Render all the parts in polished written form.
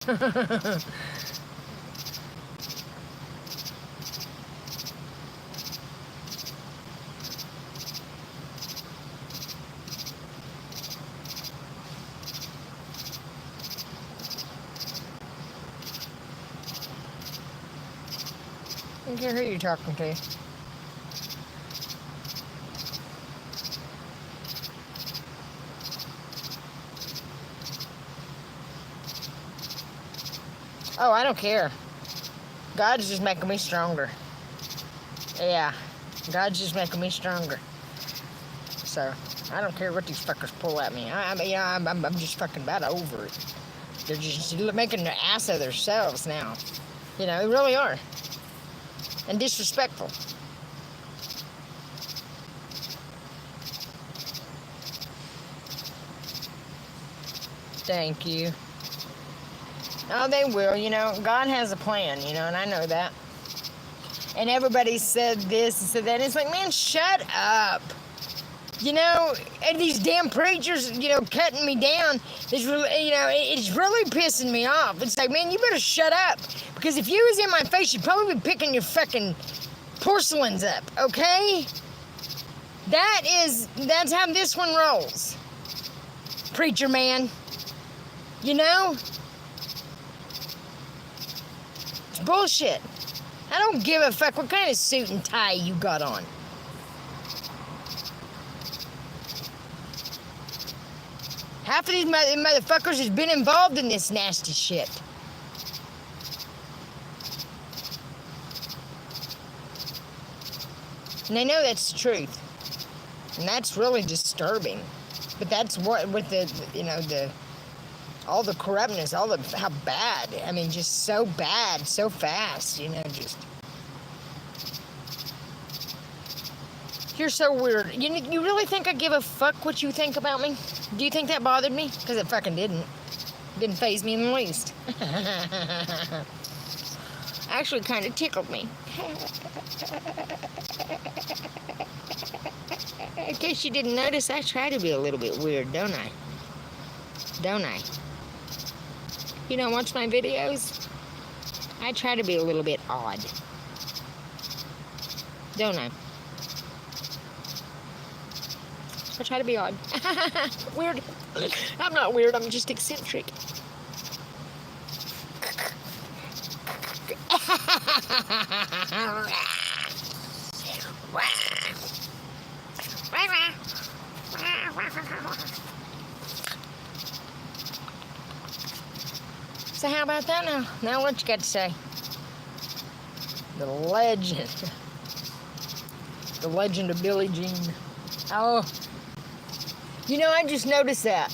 I don't care who you're talking to. Oh, I don't care. God's just making me stronger. Yeah, God's just making me stronger. So, I don't care what these fuckers pull at me. I'm just fucking about over it. They're just making an ass of themselves now. You know, they really are. And disrespectful. Thank you. Oh, they will, you know. God has a plan, you know, and I know that. And everybody said this and said that. And it's like, man, shut up. You know, and these damn preachers, you know, cutting me down, is really, you know, it's really pissing me off. It's like, man, you better shut up. Because if you was in my face, you'd probably be picking your fucking porcelains up, okay? That's how this one rolls. Preacher man. You know? It's bullshit. I don't give a fuck what kind of suit and tie you got on. Half of these motherfuckers has been involved in this nasty shit. And they know that's the truth. And that's really disturbing. But that's what, with the, you know, all the corruptness, how bad. I mean, just so bad, so fast, you know, just. You're so weird. You really think I give a fuck what you think about me? Do you think that bothered me? Because it fucking didn't. It didn't faze me in the least. Actually kind of tickled me. In case you didn't notice, I try to be a little bit weird, don't I? Don't I? You don't watch my videos? I try to be a little bit odd. Don't I? I try to be odd. Weird. I'm not weird, I'm just eccentric. So how about that now? Now what you got to say? The legend. The legend of Billie Jean. Oh. You know, I just noticed that.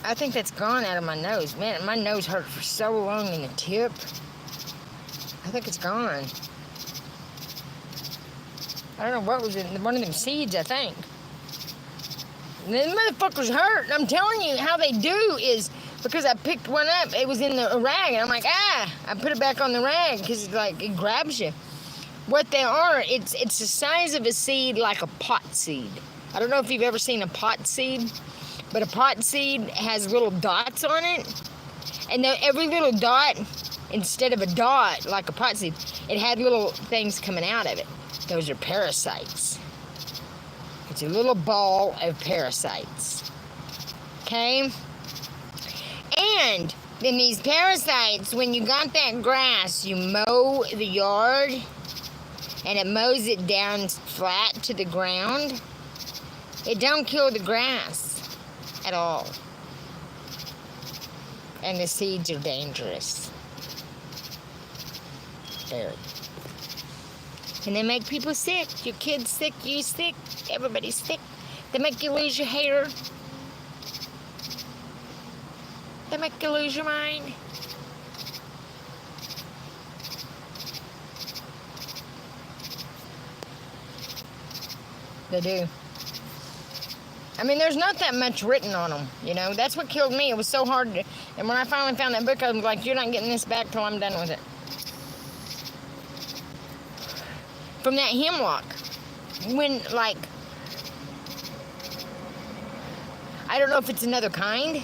I think that's gone out of my nose. Man, my nose hurt for so long in the tip. I think it's gone. I don't know what was in one of them seeds, I think. And them motherfuckers hurt. And I'm telling you, how they do is because I picked one up. It was in the rag. And I'm like, I put it back on the rag because it grabs you. What they are, it's the size of a seed like a pot seed. I don't know if you've ever seen a pot seed, but a pot seed has little dots on it. And every little dot, instead of a dot like a pot seed, it had little things coming out of it. Those are parasites. It's a little ball of parasites. Okay? And then these parasites, when you got that grass, you mow the yard, and it mows it down flat to the ground. It don't kill the grass at all. And the seeds are dangerous. Very. And they make people sick. Your kid's sick, you sick, everybody's sick. They make you lose your hair. They make you lose your mind. They do. I mean, there's not that much written on them, you know. That's what killed me. It was so hard to, and when I finally found that book, I was like, you're not getting this back till I'm done with it. From that hemlock. When, I don't know if it's another kind,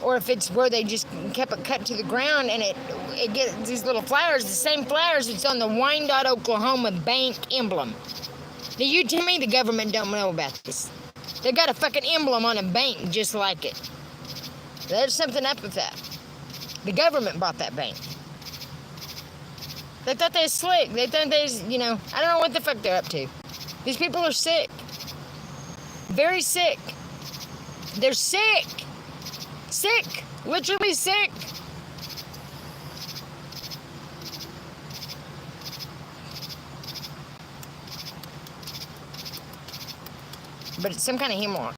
or if it's where they just kept it cut to the ground and it gets these little flowers, the same flowers that's on the Wyandotte, Oklahoma bank emblem. Now you tell me the government don't know about this. They got a fucking emblem on a bank just like it. There's something up with that. The government bought that bank. They thought they was slick. They thought they was, I don't know what the fuck they're up to. These people are sick. Very sick. They're sick. Sick. Literally sick. But it's some kind of hemlock.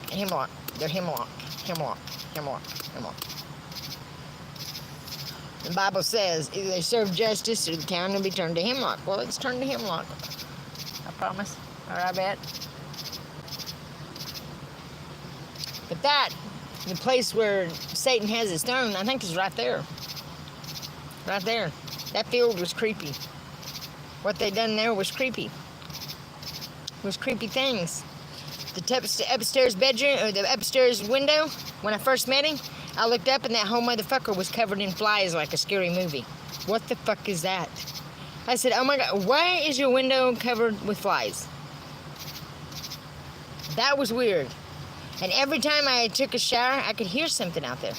They're hemlock. The Bible says either they serve justice or the town will be turned to hemlock. Well, it's turned to hemlock. I promise. Or I bet. But the place where Satan has his throne, I think is right there. Right there. That field was creepy. What they done there was creepy. It was creepy things. The upstairs bedroom, or the upstairs window, when I first met him, I looked up and that whole motherfucker was covered in flies like a scary movie. What the fuck is that? I said, oh my God, why is your window covered with flies? That was weird. And every time I took a shower, I could hear something out there.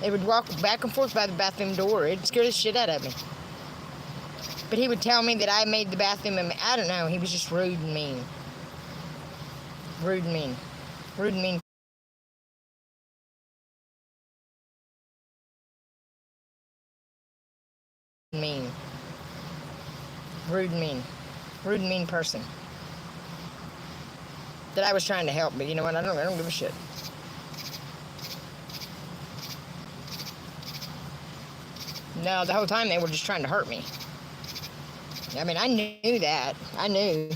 They would walk back and forth by the bathroom door. It scared the shit out of me. But he would tell me that I made the bathroom, and I don't know, he was just rude and mean. Rude and mean. Rude and mean. Mean. Rude and mean. Rude and mean person. That I was trying to help, but you know what? I don't give a shit. No, the whole time they were just trying to hurt me. I mean, I knew that. I knew.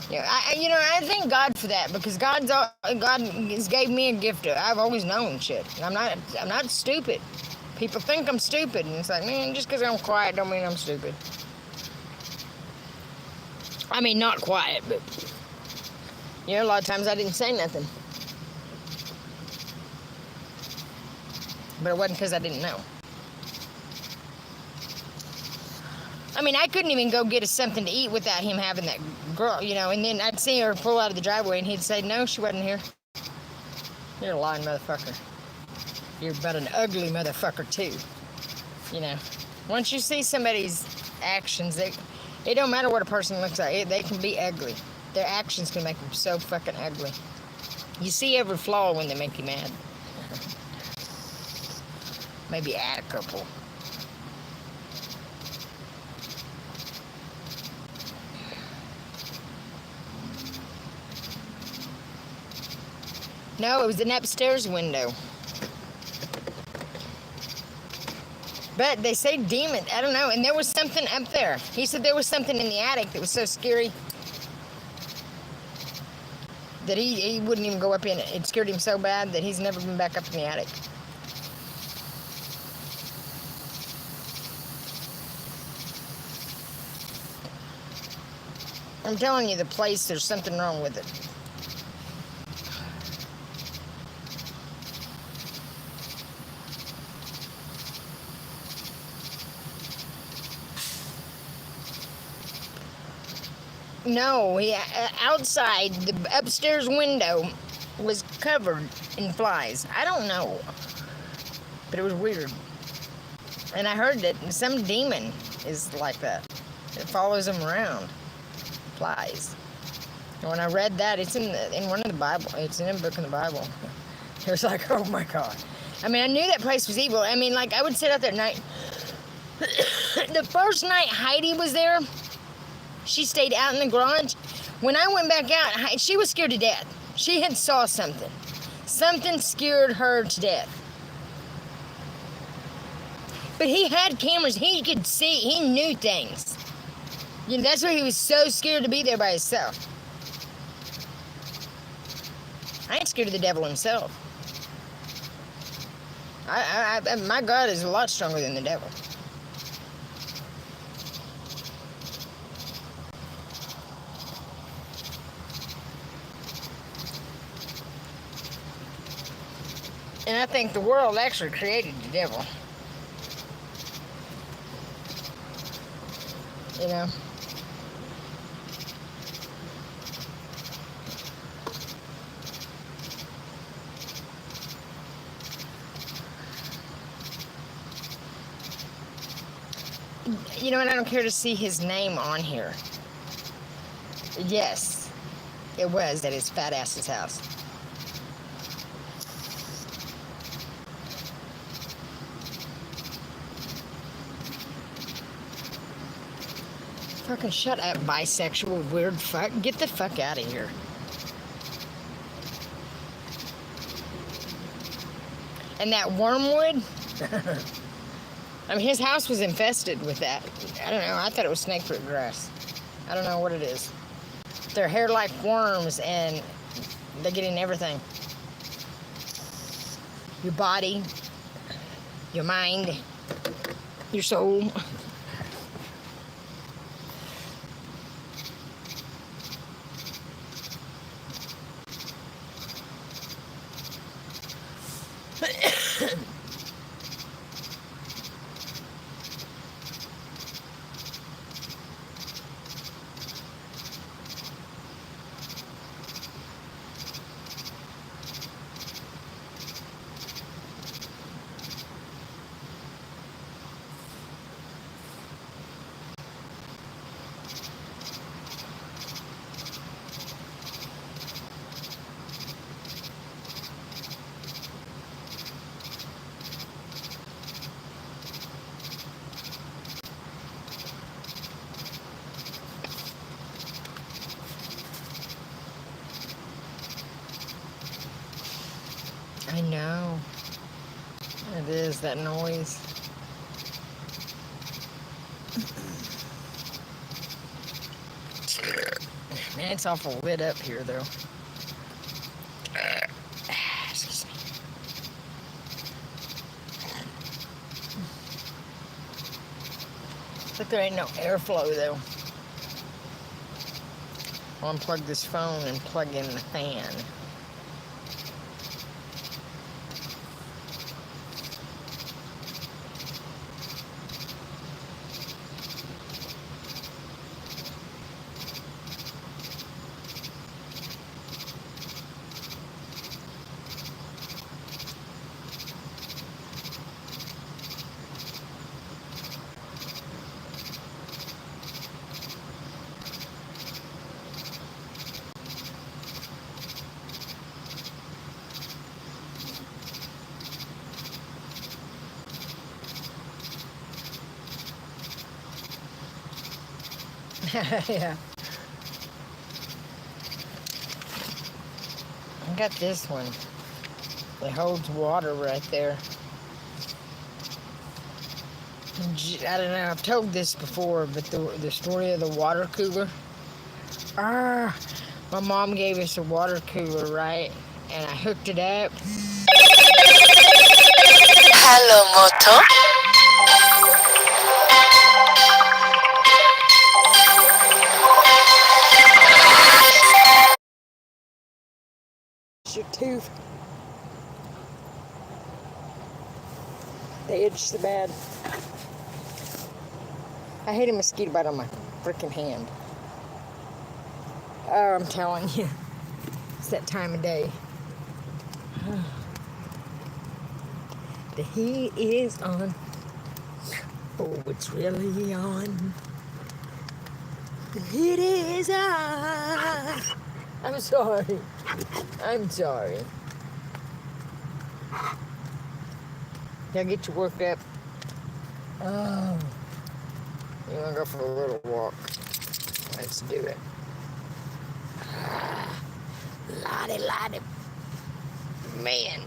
I thank God for that, because God has gave me a gift. I've always known shit. I'm not stupid. People think I'm stupid, and it's like, man, just because I'm quiet don't mean I'm stupid. I mean, not quiet, but a lot of times I didn't say nothing. But it wasn't because I didn't know. I mean, I couldn't even go get us something to eat without him having that girl, and then I'd see her pull out of the driveway and he'd say, no, she wasn't here. You're a lying motherfucker. You're but an ugly motherfucker, too. Once you see somebody's actions, it don't matter what a person looks like. They can be ugly. Their actions can make them so fucking ugly. You see every flaw when they make you mad. Maybe add a couple. No, it was an upstairs window. But they say demon. I don't know. And there was something up there. He said there was something in the attic that was so scary that he wouldn't even go up in it. It scared him so bad that he's never been back up in the attic. I'm telling you, the place, there's something wrong with it. No, outside, the upstairs window was covered in flies. I don't know, but it was weird. And I heard that some demon is like that. It follows them around. Flies. And when I read that, it's in one of the Bible. It's in a book in the Bible. It was like, oh my God. I mean, I knew that place was evil. I mean, like, I would sit out there at night. The first night Heidi was there, she stayed out in the garage. When I went back out, she was scared to death. She had saw something. Something scared her to death. But he had cameras. He could see. He knew things. That's why he was so scared to be there by himself. I ain't scared of the devil himself. My God is a lot stronger than the devil. And I think the world actually created the devil. You know? You know, and I don't care to see his name on here. Yes, it was at his fat ass's house. Fucking shut up, bisexual weird fuck. Get the fuck out of here. And that wormwood, I mean, his house was infested with that. I don't know, I thought it was snakefruit grass. I don't know what it is. They're hair-like worms, and they get in everything. Your body, your mind, your soul. I know. It is, that noise. Man, it's awful lit up here, though. Excuse me. But there ain't no airflow, though. I'll unplug this phone and plug in the fan. Yeah. I got this one. It holds water right there. I don't know, I've told this before, but the story of the water cooler. My mom gave us a water cooler, right? And I hooked it up. Hello, Moto. Your tooth. They itch so bad. I hate a mosquito bite on my freaking hand. Oh, I'm telling you. It's that time of day. The heat is on. Oh, it's really on. The heat is on. I'm sorry. I'm sorry. Y'all get you worked up. Oh. You want to go for a little walk? Let's do it. Lottie, lottie. Man.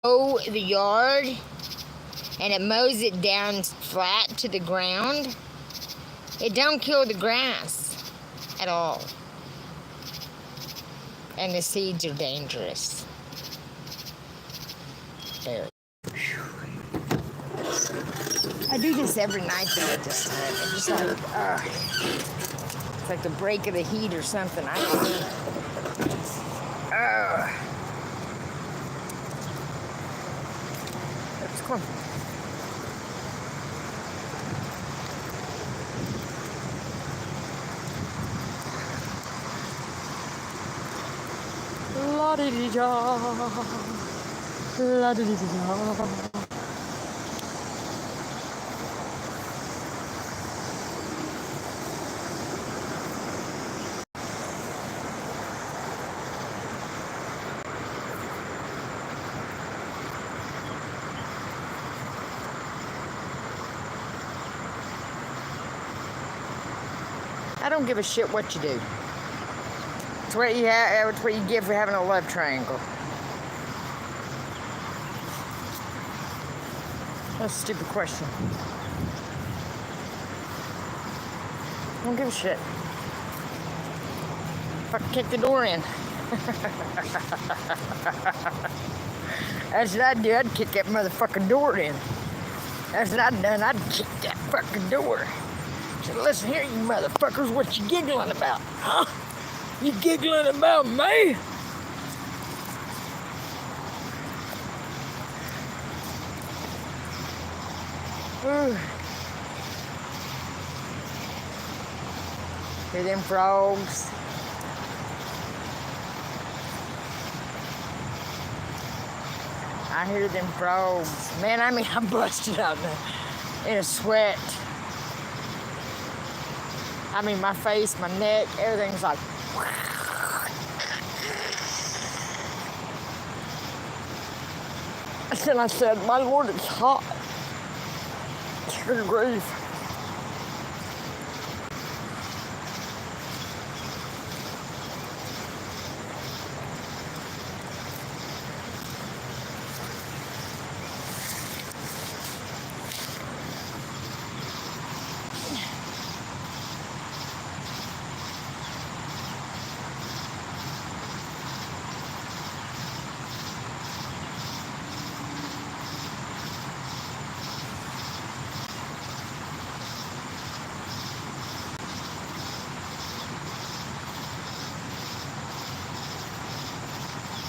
mow the yard and it mows it down flat to the ground, it don't kill the grass at all. And the seeds are dangerous. There. I do this every night though at this time. I'm just like, it's like the break of the heat or something. I don't know. Let's go. La-di-di-da. La-di-di-da. I don't give a shit what you do. It's what you have. It's what you get for having a love triangle. That's a stupid question. I don't give a shit. Fucking kick the door in. That's what I'd do. I'd kick that motherfucking door in. That's what I'd done. I'd kick that fucking door. So listen here, you motherfuckers, what you giggling about? Huh? You giggling about me? Ooh. Hear them frogs? I hear them frogs. Man, I mean, I'm busted out in a sweat. I mean, my face, my neck, everything's like... And I said, my Lord, it's hot. Good grief.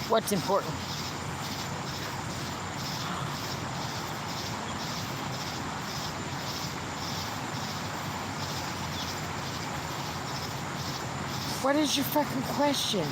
What's important? What is your fucking question?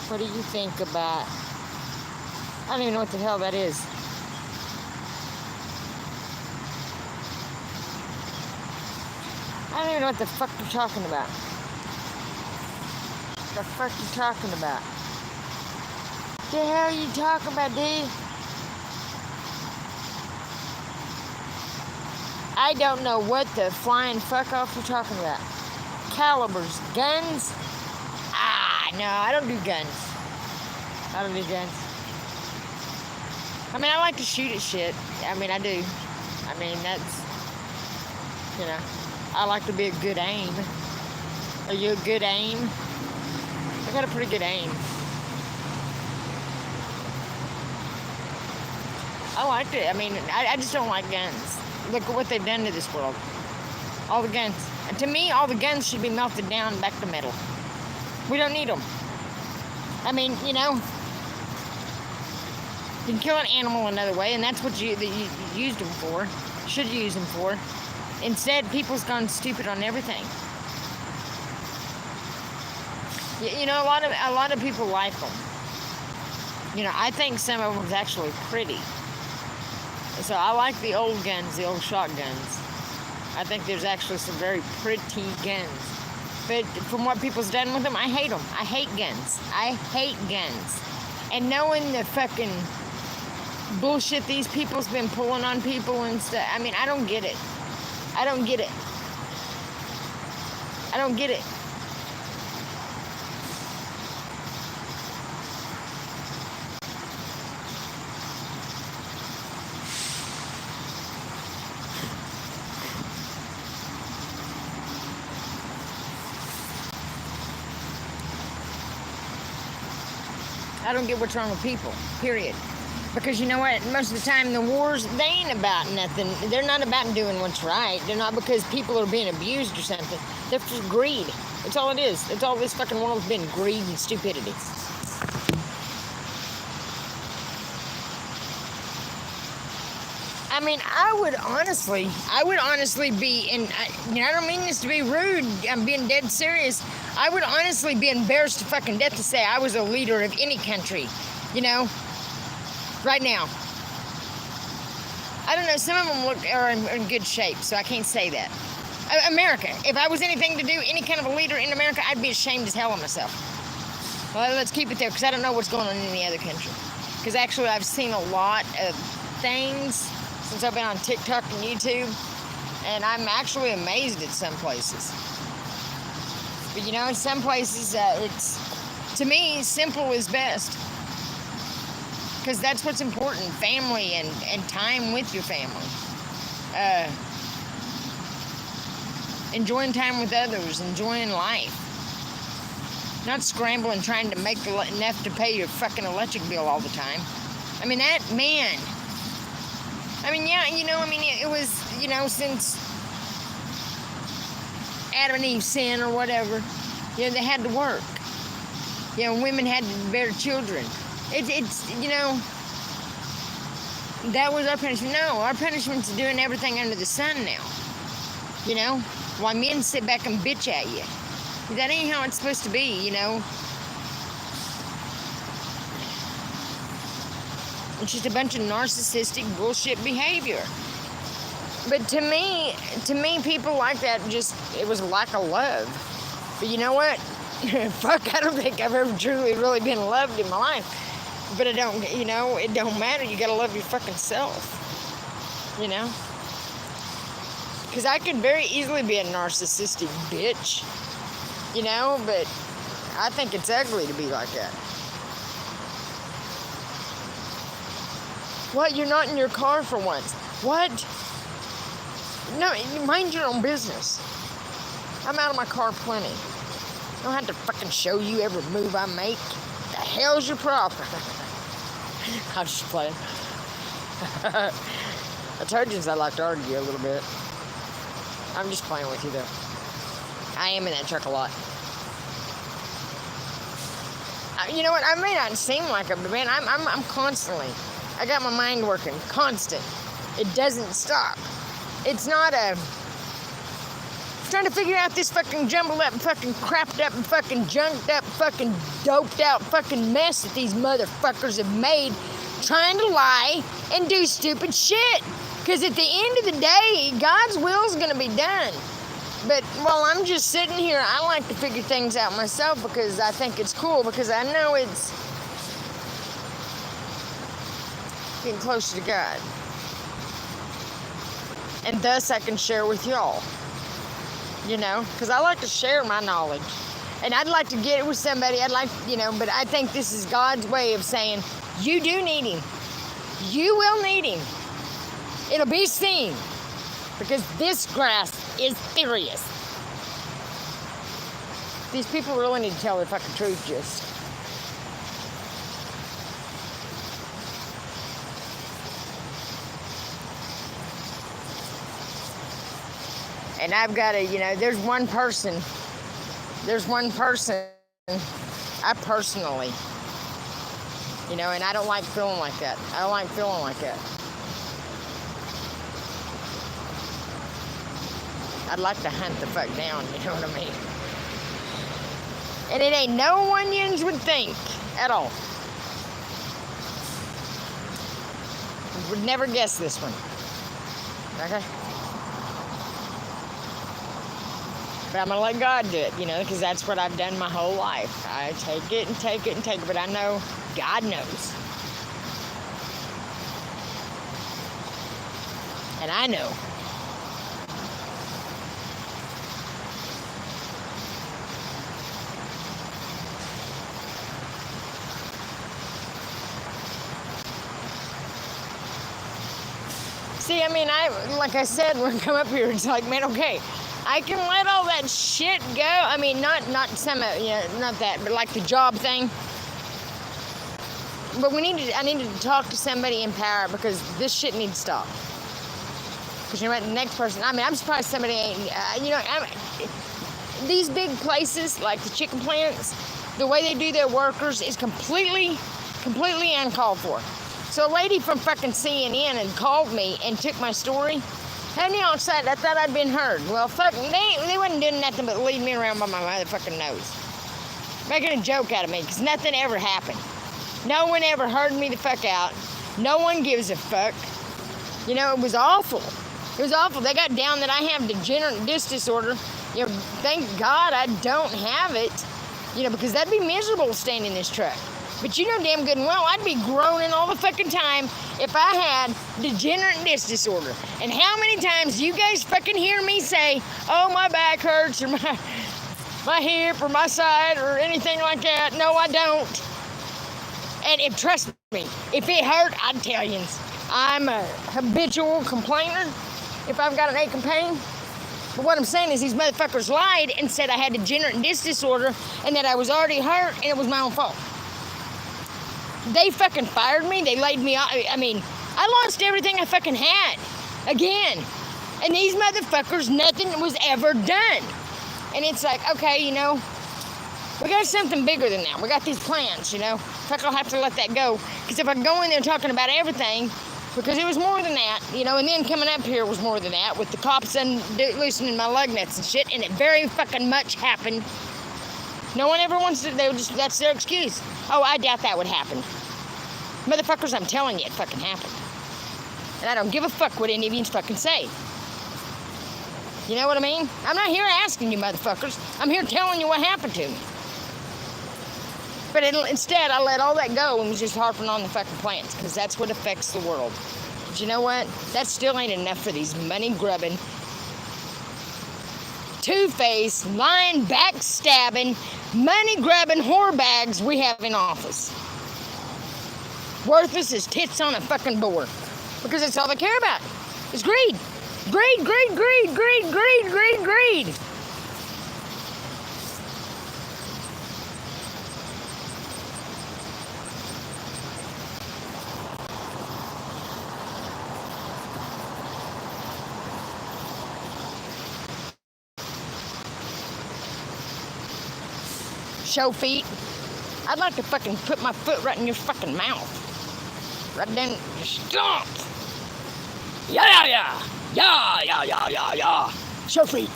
What do you think about... I don't even know what the hell that is. I don't even know what the fuck you're talking about. The fuck you talking about? The hell are you talking about, dude? I don't know what the flying fuck off you're talking about. Calibers, guns? No, I don't do guns. I don't do guns. I mean, I like to shoot at shit. I mean, I do. I mean, that's, you know, I like to be a good aim. Are you a good aim? I got a pretty good aim. I like it. I mean, I just don't like guns. Look at what they've done to this world. All the guns. And to me, all the guns should be melted down back to metal. We don't need them. I mean, you know, you can kill an animal another way, and that's what you used them for. Should use them for. Instead, people's gone stupid on everything. You know, a lot of people like them. You know, I think some of them's actually pretty. So I like the old guns, the old shotguns. I think there's actually some very pretty guns. But from what people's done with them, I hate them. I hate guns. I hate guns. And knowing the fucking bullshit these people's been pulling on people and stuff. I mean, I don't get it. I don't get it. I don't get it. I don't get what's wrong with people, period. Because you know what? Most of the time, the wars, they ain't about nothing. They're not about doing what's right. They're not because people are being abused or something. They're just greed. That's all it is. That's all this fucking world's been, greed and stupidity. I mean, I would honestly be, and I don't mean this to be rude, I'm being dead serious. I would honestly be embarrassed to fucking death to say I was a leader of any country, you know, right now. I don't know, some of them are in good shape, so I can't say that. America, if I was anything to do, any kind of a leader in America, I'd be ashamed as hell of myself. Well, let's keep it there, because I don't know what's going on in any other country. Because actually, I've seen a lot of things since I've been on TikTok and YouTube, and I'm actually amazed at some places. But you know, in some places, it's, to me, simple is best. Because that's what's important, family and time with your family. Enjoying time with others, enjoying life. Not scrambling trying to make enough to pay your fucking electric bill all the time. I mean, that, man. I mean, yeah, you know, I mean, it was, you know, since Adam and Eve sin or whatever, you know, they had to work. You know, women had to bear children. It's, you know, that was our punishment. No, our punishment's doing everything under the sun now. You know, while men sit back and bitch at you. That ain't how it's supposed to be, you know. It's just a bunch of narcissistic bullshit behavior. But to me, people like that just, it was a lack of love. But you know what? Fuck, I don't think I've ever truly really been loved in my life. But it don't, you know, it don't matter. You gotta love your fucking self. You know? Because I could very easily be a narcissistic bitch. You know, but I think it's ugly to be like that. What? You're not in your car for once. What? No, mind your own business. I'm out of my car plenty. I don't have to fucking show you every move I make. The hell's your problem? I'm just playing. I told you I like to argue a little bit. I'm just playing with you though. I am in that truck a lot. You know what? I may not seem like it, but man, I'm constantly. I got my mind working, constant. It doesn't stop. It's not trying to figure out this fucking jumbled up, fucking crapped up, and fucking junked up, fucking doped out, fucking mess that these motherfuckers have made, trying to lie and do stupid shit. Because at the end of the day, God's will's gonna be done. But while I'm just sitting here, I like to figure things out myself because I think it's cool, because I know it's getting closer to God. And thus I can share with y'all. You know, because I like to share my knowledge. And I'd like to get it with somebody. I'd like, you know, but I think this is God's way of saying, you do need him. You will need him. It'll be seen. Because this grass is serious. These people really need to tell the fucking truth just. And I've got to, you know, there's one person I personally, you know, and I don't like feeling like that. I don't like feeling like that. I'd like to hunt the fuck down, you know what I mean? And it ain't no one yins would think at all. Would never guess this one. Okay? But I'm going to let God do it, because that's what I've done my whole life. I take it and take it and take it, but I know God knows. And I know. See, like I said, when I come up here, it's like, man, okay, I can let all that shit go. Not some of, not that, but like the job thing. But I needed to talk to somebody in power because this shit needs to stop. Because you know what, the next person, I'm surprised somebody ain't, these big places, like the chicken plants, the way they do their workers is completely uncalled for. So a lady from fucking CNN had called me and took my story. Had me all excited. I thought I'd been heard. Well, fuck, they wasn't doing nothing but leading me around by my motherfucking nose. Making a joke out of me, because nothing ever happened. No one ever heard me the fuck out. No one gives a fuck. It was awful. It was awful. They got down that I have degenerate disc disorder. Thank God I don't have it. Because that'd be miserable staying in this truck. But damn good and well, I'd be groaning all the fucking time if I had degenerate disc disorder. And how many times do you guys fucking hear me say, oh, my back hurts, or my hip, or my side, or anything like that? No, I don't. And trust me, if it hurt, I'd tell you. I'm a habitual complainer if I've got an ache and pain. But what I'm saying is these motherfuckers lied and said I had degenerate disc disorder and that I was already hurt and it was my own fault. They fucking fired me. They laid me off. I lost everything I fucking had. Again. And these motherfuckers, nothing was ever done. And it's like, okay, we got something bigger than that. We got these plans, Fuck, I'll have to let that go. Because if I go in there talking about everything, because it was more than that, and then coming up here was more than that, with the cops loosening my lug nuts and shit, and it very fucking much happened. No one ever wants to, that's their excuse. Oh, I doubt that would happen. Motherfuckers, I'm telling you, it fucking happened. And I don't give a fuck what any of you fucking say. You know what I mean? I'm not here asking you motherfuckers. I'm here telling you what happened to me. But instead, I let all that go and was just harping on the fucking plants, because that's what affects the world. But you know what? That still ain't enough for these money-grubbing, two-faced, lying, backstabbing, money-grabbing whore bags we have in office. Worthless as tits on a fucking board. Because that's all they care about. It's greed. Greed, greed, greed, greed, greed, greed, greed. Show feet. I'd like to fucking put my foot right in your fucking mouth. Right down, stomp. Yeah, yeah, yeah, yeah, yeah, yeah, yeah. Show feet.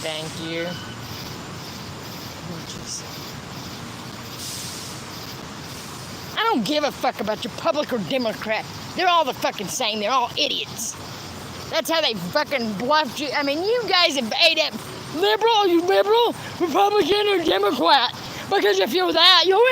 Thank you. I don't give a fuck about your Republican or Democrat. They're all the fucking same. They're all idiots. That's how they fucking bluffed you. You guys have ate up liberal, are you liberal, Republican, or Democrat? Because if you're that, you're